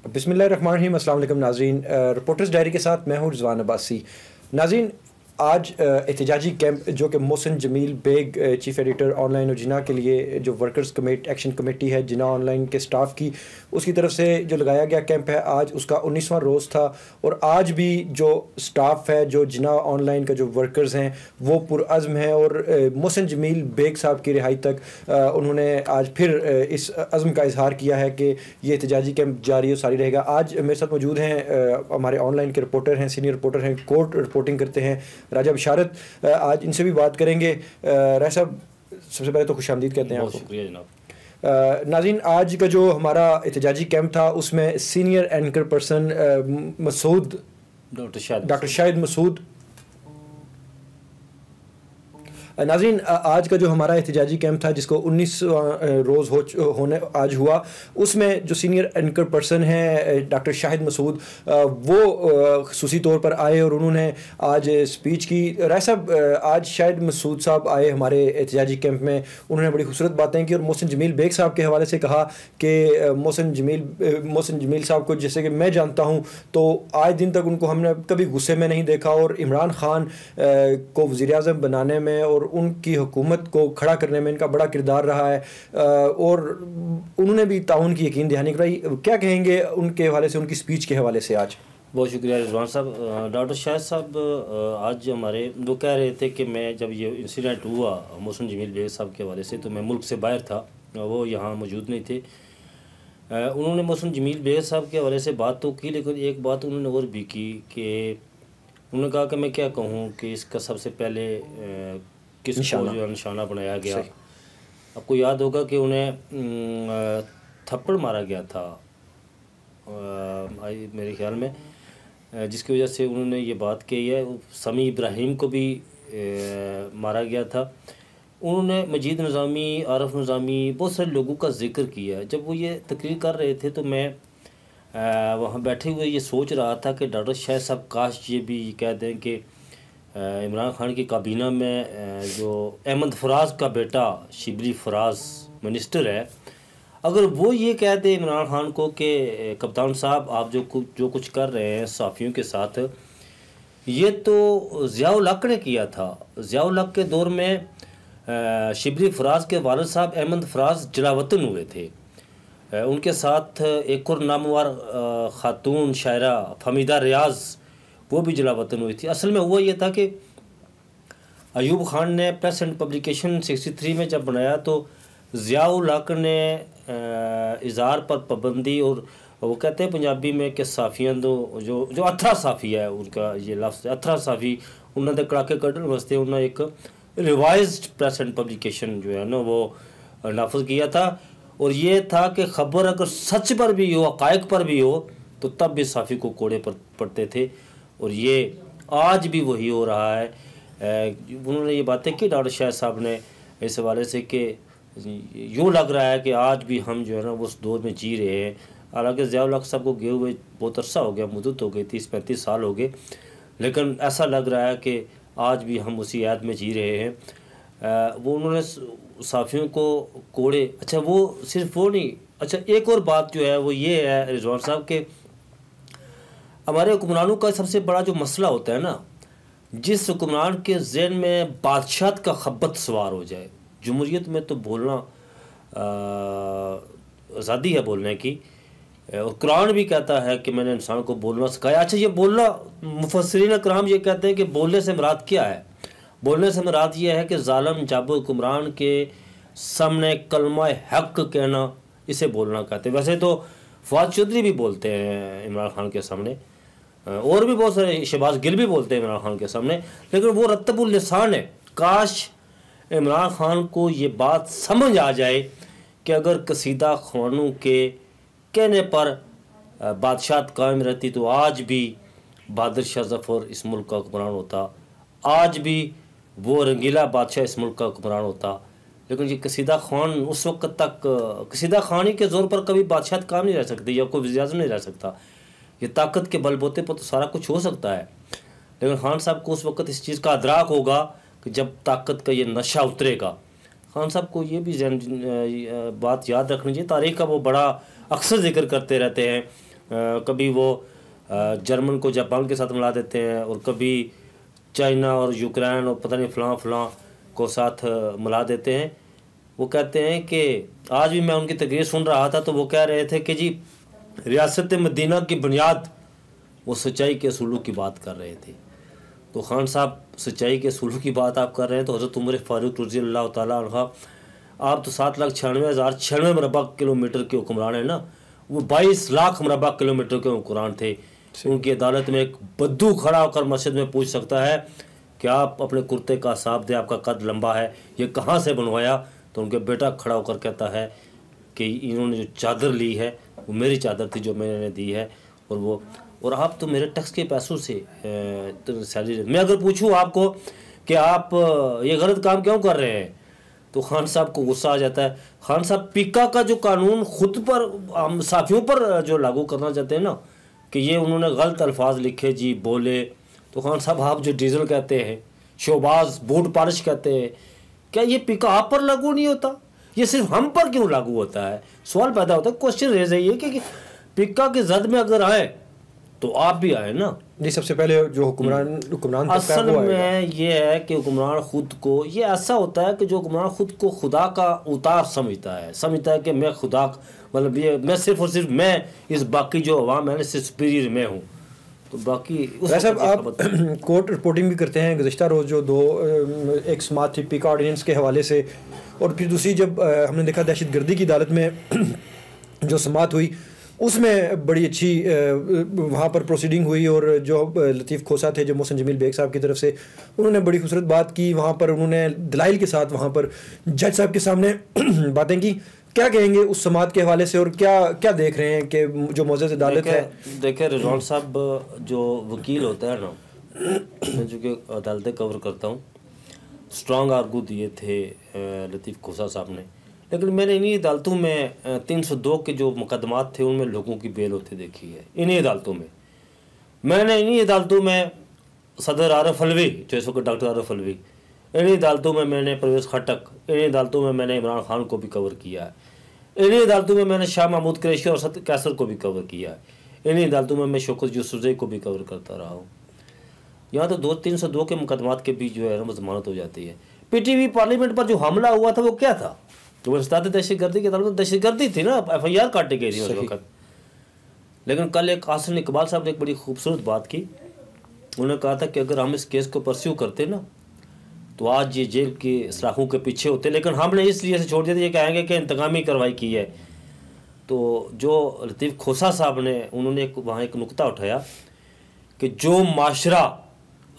बिस्मिल्लाहिर्रहमानिर्रहीम। अस्सलाम वालेकुम नाज़रीन, रिपोर्टर्स डायरी के साथ मैं हूँ रिजवान अब्बासी। नाज़रीन, आज एहतजाजी कैंप जो कि Mohsin Jamil Baig chief editor online और जिना के लिए जो वर्कर्स एक्शन कमेटी है जिना ऑनलाइन के स्टाफ की, उसकी तरफ से जो लगाया गया कैंप है, आज उसका 19वां रोज़ था। और आज भी जो स्टाफ है, जो जिना ऑनलाइन का जो वर्कर्स हैं, वो पुरअज़्म है और मोहसिन जमील बेग साहब की रिहाई तक उन्होंने आज फिर इस अज़्म का इजहार किया है कि ये एहतजाजी कैंप जारी और सारी रहेगा। आज मेरे साथ मौजूद हैं हमारे ऑनलाइन के रिपोर्टर हैं, सीनियर रिपोर्टर हैं, कोर्ट रिपोर्टिंग करते हैं, राजा बिशारत। आज इनसे भी बात करेंगे। राय साहब, सबसे पहले तो खुशामदीद कहते हैं आपको। शुक्रिया जनाब। नाज़रीन, आज का जो हमारा एहतजाजी कैंप था उसमें senior anchor person Masood doctor Shahid Masood. नाज़रीन, आज का जो हमारा एहतजाजी कैंप था जिसको 19वां रोज़ होने आज हुआ, उसमें जो सीनियर एंकर पर्सन हैं डॉक्टर शाहिद मसूद, वो खुसूसी तौर पर आए और उन्होंने आज स्पीच की। राय साहब, आज शाहिद मसूद साहब आए हमारे एहतजाजी कैंप में, उन्होंने बड़ी खूबसूरत बातें की और मोहसिन जमील बेग साहब के हवाले से कहा कि मोहसिन जमील साहब को जैसे कि मैं जानता हूँ तो आज दिन तक उनको हमने कभी गुस्से में नहीं देखा और इमरान खान को वज़ीर-ए-आज़म बनाने में और उनकी हुकूमत को खड़ा करने में इनका बड़ा किरदार रहा है और उन्होंने भी ताउन की यकीन दहानी कराई। क्या कहेंगे उनके हवाले से, उनकी स्पीच के हवाले से आज? बहुत शुक्रिया रिजवान साहब। डॉक्टर शाहिद साहब आज हमारे वो कह रहे थे कि मैं जब ये इंसिडेंट हुआ मोहसिन जमील बेग साहब के हवाले से तो मैं मुल्क से बाहर था, वो यहाँ मौजूद नहीं थे। उन्होंने मोहसिन जमील बेग साहब के हवाले से बात तो की, लेकिन एक बात उन्होंने और भी की कि उन्होंने कहा कि मैं क्या कहूँ कि इसका सबसे पहले किसको जो निशाना बनाया गया। आपको याद होगा कि उन्हें थप्पड़ मारा गया था मेरे ख्याल में, जिसकी वजह से उन्होंने ये बात कही है। समी इब्राहिम को भी मारा गया था। उन्होंने मजीद निज़ामी, आरफ निज़ामी, बहुत सारे लोगों का जिक्र किया। जब वो ये तकरीर कर रहे थे तो मैं वहाँ बैठे हुए ये सोच रहा था कि डॉक्टर शाहिद साहब काश ये भी कह दें कि इमरान खान की काबीना में जो अहमद फराज का बेटा शिबली फराज मिनिस्टर है, अगर वो ये कह दे इमरान खान को कि कप्तान साहब आप जो कुछ कर रहे हैं सहाफ़ियों के साथ, ये तो ज़िया-उल हक ने किया था। ज़िया-उल हक के दौर में शिबली फराज के वालिद साहब अहमद फराज जलावतन हुए थे। उनके साथ एक और नामवर ख़ातून शायरा फमीदा रियाज़, वो भी जलावतन हुई थी। असल में हुआ ये था कि अयूब खान ने प्रेस एंड पब्लिकेशन 63 में जब बनाया तो ज़िया-उल हक ने इज़हार पर पाबंदी, और वो कहते हैं पंजाबी में कि साफ़ियां जो अथरा साफ़ी है, उनका ये लफ्ज़ अथरा साफ़ी, उन्होंने कड़ाके कढ़न वास्ते उन्होंने एक रिवाइज्ड प्रेस एंड पब्लिकेशन जो है ना वो नाफज किया था। और ये था कि ख़बर अगर सच पर भी हो, हक़ाइक़ पर भी हो, तो तब भी साफ़ी को कोड़े पर पड़ते थे। और ये आज भी वही हो रहा है। उन्होंने ये बातें की डॉक्टर शाहिद साहब ने इस हवाले से कि यूँ लग रहा है कि आज भी हम जो है ना उस दौर में जी रहे हैं। हालांकि ज़िया-उल हक साहब को गए हुए बहुत अरसा हो गया, मुद्दत हो गई, 30-35 साल हो गए, लेकिन ऐसा लग रहा है कि आज भी हम उसी याद में जी रहे हैं। वो उन्होंने साफ़ियों को कोड़े, अच्छा वो सिर्फ वो नहीं, अच्छा एक और बात जो है वो ये है रिजवान साहब के हमारे हुक्मरानों का सबसे बड़ा जो मसला होता है ना, जिस हुक्मरान के ज़हन में बादशाहत का खब्बत सवार हो जाए। जमहूरियत में तो बोलना आज़ादी है बोलने की, और कुरान भी कहता है कि मैंने इंसान को बोलना सिखाया। अच्छा ये बोलना, मुफस्सिरीन कराम ये कहते हैं कि बोलने से मुराद क्या है? बोलने से मुराद ये है कि ज़ालिम जाबिर हुक्मरान के सामने कलमा हक कहना, इसे बोलना कहते हैं। वैसे तो फवाद चौधरी भी बोलते हैं इमरान खान के सामने, और भी बहुत सारे, शहबाज गिल भी बोलते हैं इमरान खान के सामने, लेकिन वो रत्तबुल लिसान है। काश इमरान खान को ये बात समझ आ जाए कि अगर कसीदा खानों के कहने पर बादशाहत कायम रहती तो आज भी बहादुर शाह ज़फ़र इस मुल्क का हुक्मरान होता, आज भी वो रंगीला बादशाह इस मुल्क का हुक्मरान होता। लेकिन ये कसीदा खान उस वक्त तक, कसीदा खानी के ज़ोर पर कभी बादशाहत कायम नहीं रह सकती या कोई वज़ीर-ए-आज़म नहीं रह सकता। ये ताकत के बलबूते पर तो सारा कुछ हो सकता है, लेकिन खान साहब को उस वक्त इस चीज़ का अदराक होगा कि जब ताकत का ये नशा उतरेगा। खान साहब को ये भी बात याद रखनी चाहिए, तारीख़ का वो बड़ा अक्सर जिक्र करते रहते हैं कभी वो जर्मन को जापान के साथ मिला देते हैं, और कभी चाइना और यूक्रेन और पता नहीं फलां को साथ मिला देते हैं। वो कहते हैं कि आज भी मैं उनकी तकरीर सुन रहा था तो वो कह रहे थे कि जी रियासत मदीना की बुनियाद वो सच्चाई के असूलों की बात कर रहे थे। तो खान साहब सच्चाई के असूलों की बात आप कर रहे हैं तो हज़रत उमर फ़ारूक रज़ी अल्लाह ताला अन्हा, आप तो 7,96,096 मरबा किलोमीटर के हुक्मरान हैं ना, वो 22 लाख मरबा किलोमीटर के हुक्मरान थे। उनकी अदालत में एक बद्दू खड़ा होकर मस्जिद में पूछ सकता है कि आप अपने कुर्ते का हिसाब दें, आपका कद लंबा है, ये कहाँ से बनवाया? तो उनके बेटा खड़ा होकर कहता है कि इन्होंने जो चादर ली है वो मेरी चादर थी जो मैंने दी है, और आप तो मेरे टैक्स के पैसों से तो सैलरी। मैं अगर पूछूं आपको कि आप ये गलत काम क्यों कर रहे हैं तो खान साहब को गुस्सा आ जाता है। खान साहब पीका का जो कानून खुद पर हम साफियों पर जो लागू करना चाहते हैं ना, कि ये उन्होंने गलत अल्फाज लिखे जी, बोले, तो खान साहब आप जो डीजल कहते हैं, शोबाज, बूट पालिश कहते हैं, क्या ये पीका आप पर लागू नहीं होता? ये सिर्फ हम पर क्यों लागू होता है? सवाल पैदा होता है, क्वेश्चन रेज है ये कि पीका की जद में अगर आए तो आप भी आए ना। जी, सबसे पहले जो हुक्मरान असल में ये है कि हुक्मरान खुद को, ये ऐसा होता है कि जो हुक्मरान खुद को खुदा का उतार समझता है कि मैं खुदा, मतलब ये मैं सिर्फ और सिर्फ मैं, इस बाकी जो अवाम है सिर्फ सुपीरियर मैं हूँ, तो बाकी वैसे आप कोर्ट रिपोर्टिंग भी करते हैं। गुज़िश्ता रोज़ जो एक समात थी पीका ऑर्डिनेंस के हवाले से, और फिर दूसरी जब हमने देखा दहशतगर्दी की अदालत में जो समात हुई उसमें बड़ी अच्छी वहाँ पर प्रोसीडिंग हुई, और जो लतीफ़ खोसा थे जो मोहसिन जमील बेग साहब की तरफ से, उन्होंने बड़ी खूबसूरत बात की वहाँ पर, उन्होंने दलाइल के साथ वहाँ पर जज साहब के सामने बातें की। क्या कहेंगे उस समात के हवाले से, और क्या देख रहे हैं कि जो मौजूद अदालत है? देखिए रिजवान साहब जो वकील होता है ना, मैं जो कि अदालतें कवर करता हूँ, स्ट्रॉन्ग आर्गू दिए थे लतीफ़ खोसा साहब ने, लेकिन मैंने इन्हीं अदालतों में 302 के जो मुकदमात थे उनमें लोगों की बेल होती देखी है। इन्हीं अदालतों में मैंने, इन्हीं अदालतों में सदर आरिफ अलवी, जो इस वक्त डॉक्टर आरिफ अलवी, इन्हीं अदालतों में मैंने परवेज़ खटक, इन्हीं अदालतों में मैंने इमरान खान को भी कवर किया है, इन्हीं अदालतों में मैंने शाह महमूद कुरैशी और सत कैसर को भी कवर किया है, इन्हीं अदालतों में मैं शौकत यूसुफ़ज़ई को भी कवर करता रहा हूँ। यहाँ तो 302 के मुकदमात के बीच जो है ना जमानत हो जाती है। PTV पार्लियामेंट पर जो हमला हुआ था वो क्या था? तो वो स्टार्ट दहशतगर्दी की अदालत में दहशतगर्दी थी ना, FIR काटी गई थी उस वक्त। लेकिन कल एक आसन इकबाल साहब ने एक बड़ी खूबसूरत बात की। उन्होंने कहा था कि अगर हम इस केस को परस्यू करते ना तो आज ये जेल की सलाखों के पीछे होते, लेकिन हमने इसलिए से छोड़ दिया था, ये कहेंगे कि इंतकामी कार्रवाई की है। तो जो लतीफ़ खोसा साहब ने, उन्होंने वहाँ एक नुक्ता उठाया कि जो माशरा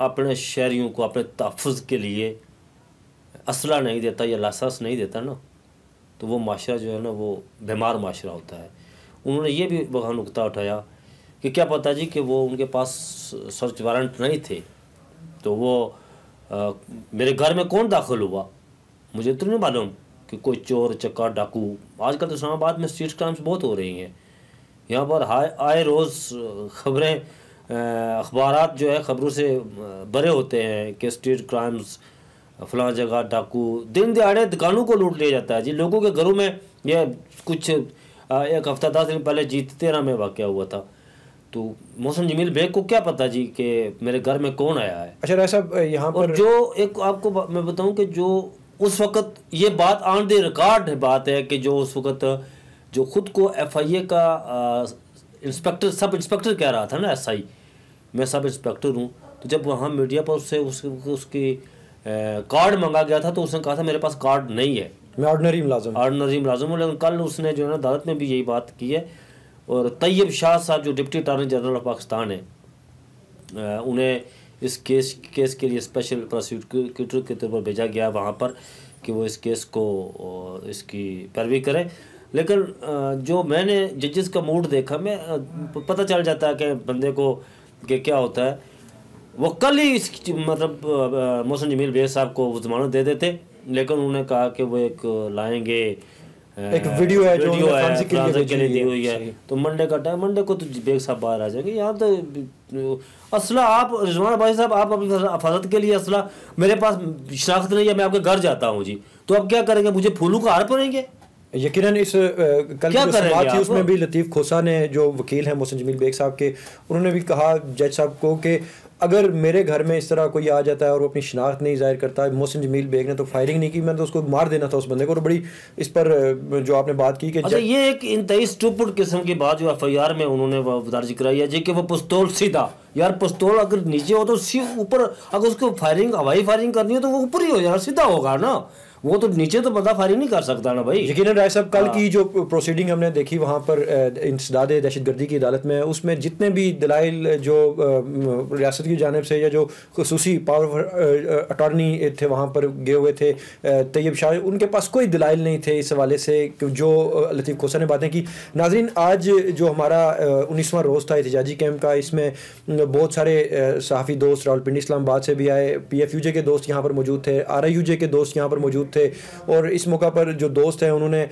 अपने शहरियों को अपने तहफ़्फ़ुज़ के लिए असला नहीं देता या लाइसेंस नहीं देता ना, तो वो माशरा जो है ना वो बीमार माशरा होता है। उन्होंने ये भी वहाँ नुक्ता उठाया कि क्या पता जी कि वो उनके पास सर्च वारंट नहीं थे, तो वो मेरे घर में कौन दाखिल हुआ मुझे तो नहीं मालूम, कि कोई चोर चक्का डाकू। आजकल तो इस्लामाबाद में स्ट्रीट क्राइम्स बहुत हो रही हैं। यहाँ पर आए रोज़ खबरें, अखबारात जो है ख़बरों से भरे होते हैं कि स्ट्रीट क्राइम्स, फलां जगह डाकू, दिन दिहाड़े दुकानों को लूट लिया जाता है जी, लोगों के घरों में। यह कुछ एक हफ्ता 10 दिन पहले जीत 13 में वाक़या हुआ था। तो मोहसिन जमील बेग को क्या पता जी कि मेरे घर में कौन आया है। अच्छा राय साहब, यहाँ पर जो एक आपको मैं बताऊं कि जो उस वक़्त ये बात ऑन द रिकॉर्ड बात है कि जो उस वक़्त जो ख़ुद को FIA का इंस्पेक्टर, सब इंस्पेक्टर कह रहा था ना, SI, मैं सब इंस्पेक्टर हूँ। तो जब वहाँ मीडिया पर उससे उसकी कार्ड मांगा गया था तो उसने कहा था मेरे पास कार्ड नहीं है, मैं ऑर्डिनरी मुलाजिम हूँ। लेकिन कल उसने जो है ना अदालत में भी यही बात की है। और तैयब शाह साहब जो deputy attorney general of Pakistan है, उन्हें इस केस के लिए स्पेशल प्रोसिक्यूटर के तौर पर भेजा गया वहाँ पर कि वो इस केस को इसकी पैरवी करें। लेकिन जो मैंने जजेस का मूड देखा, मैं पता चल जाता है कि बंदे को कि क्या होता है। वो कल ही मतलब मोहसिन जमील बेग साहब को वो जमानत दे देते, लेकिन उन्होंने कहा कि वो एक लाएंगे, एक वीडियो है जो फ्रांस के लिए दी हुई है, तो मंडे का टाइम, मंडे को तो बेग साहब बाहर आ जाएंगे। यहाँ तो असला आप रिजवान भाई साहब, आप अपनी हिफाजत के लिए असला, मेरे पास शनाख्त नहीं है, मैं आपके घर जाता हूँ जी, तो आप क्या करेंगे? मुझे फूलों का हार पहनेंगे? यकीनन इस कल की जो समाअत थी उसमें भी लतीफ़ खोसा ने, जो वकील हैं मोहसिन जमील बेग साहब के, उन्होंने भी कहा जज साहब को कि अगर मेरे घर में इस तरह कोई आ जाता है और वो अपनी शनाख्त नहीं ज़ाहिर करता, मोहसिन जमील बेग ने तो फायरिंग नहीं की, मैंने तो उसको मार देना था उस बंदे को। और बड़ी इस पर जो आपने बात की कि अच्छा, ये एक इंतहाई स्टूपिड किस्म की बात जो FIR में उन्होंने दर्ज कराई है जी कि वो पिस्तौल सीधा, यार पिस्तौल अगर नीचे हो तो ऊपर, अगर उसको फायरिंग हवाई फायरिंग करनी है तो वो ऊपर ही हो जाना, सीधा होगा ना, वो तो नीचे तो बंदा फायरिंग नहीं कर सकता ना भाई। यकीनन राय साहब, कल की जो प्रोसीडिंग हमने देखी वहाँ पर इंसदाद दहशतगर्दी की अदालत में, उसमें जितने भी दलाइल जो रियासत की जानिब से या जो खुसूसी पावर अटॉर्नी थे वहाँ पर गए हुए थे तैयब शाह, उनके पास कोई दलाइल नहीं थे इस हवाले से जो लतीफ़ खोसा ने बातें की। नाज़रीन, आज जो हमारा 19वां रोज़ था एहतजाजी कैंप का, इसमें बहुत सारे सहाफ़ी दोस्त रावलपिंडी इस्लामाबाद से भी आए, PFUJ के दोस्त यहाँ पर मौजूद थे, RIUJ के दोस्त यहाँ पर मौजूद थे। और इस मौका पर जो दोस्त हैं उन्होंने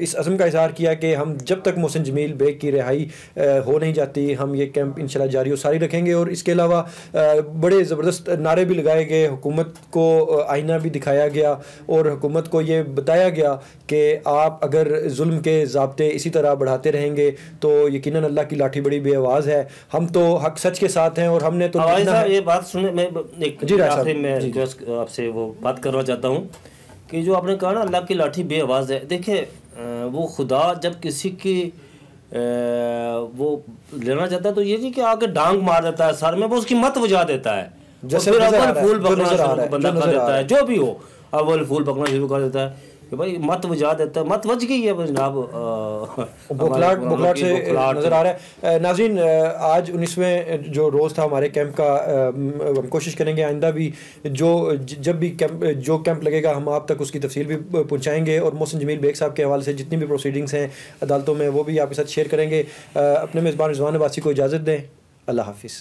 इस अज़म का इज़हार किया कि हम जब तक मोहसिन जमील बेग की रिहाई हो नहीं जाती, हम ये कैंप इंशाल्लाह जारी और सारी रखेंगे। और इसके अलावा बड़े ज़बरदस्त नारे भी लगाए गए, हुकूमत को आईना भी दिखाया गया और हुकूमत को ये बताया गया कि आप अगर जुल्म के ज़ाब्ते इसी तरह बढ़ाते रहेंगे तो यकीनन अल्लाह की लाठी बड़ी बेआवाज़ है। हम तो हक सच के साथ हैं और हमने तो ये बात सुने, मैं आपसे वो बात करना चाहता हूँ कि जो आपने कहा ना अल्लाह की लाठी बेआवाज़ है। देखिए, वो खुदा जब किसी की वो लेना चाहता है तो ये नहीं कि आके डांग मार देता है सर में, वो उसकी मत बुझा देता है, जैसे फूल बंदा कर देता है, जो भी हो अव्वल फूल पकना शुरू कर देता है कि भाई मत बुझा देता है, मत बज गई है जनाब, बुखलाट से नज़र आ रहा है। नाज़रीन, आज 19वें जो रोज़ था हमारे कैंप का, हम कोशिश करेंगे आइंदा भी जब भी कैंप लगेगा हम आप तक उसकी तफसील भी पहुँचाएँगे और मोहसिन जमील बेग साहब के हवाले से जितनी भी प्रोसीडिंग्स हैं अदालतों में वो भी आपके साथ शेयर करेंगे। अपने मेज़बान रिजवान अब्बासी को इजाज़त दें। अल्लाह हाफिज़।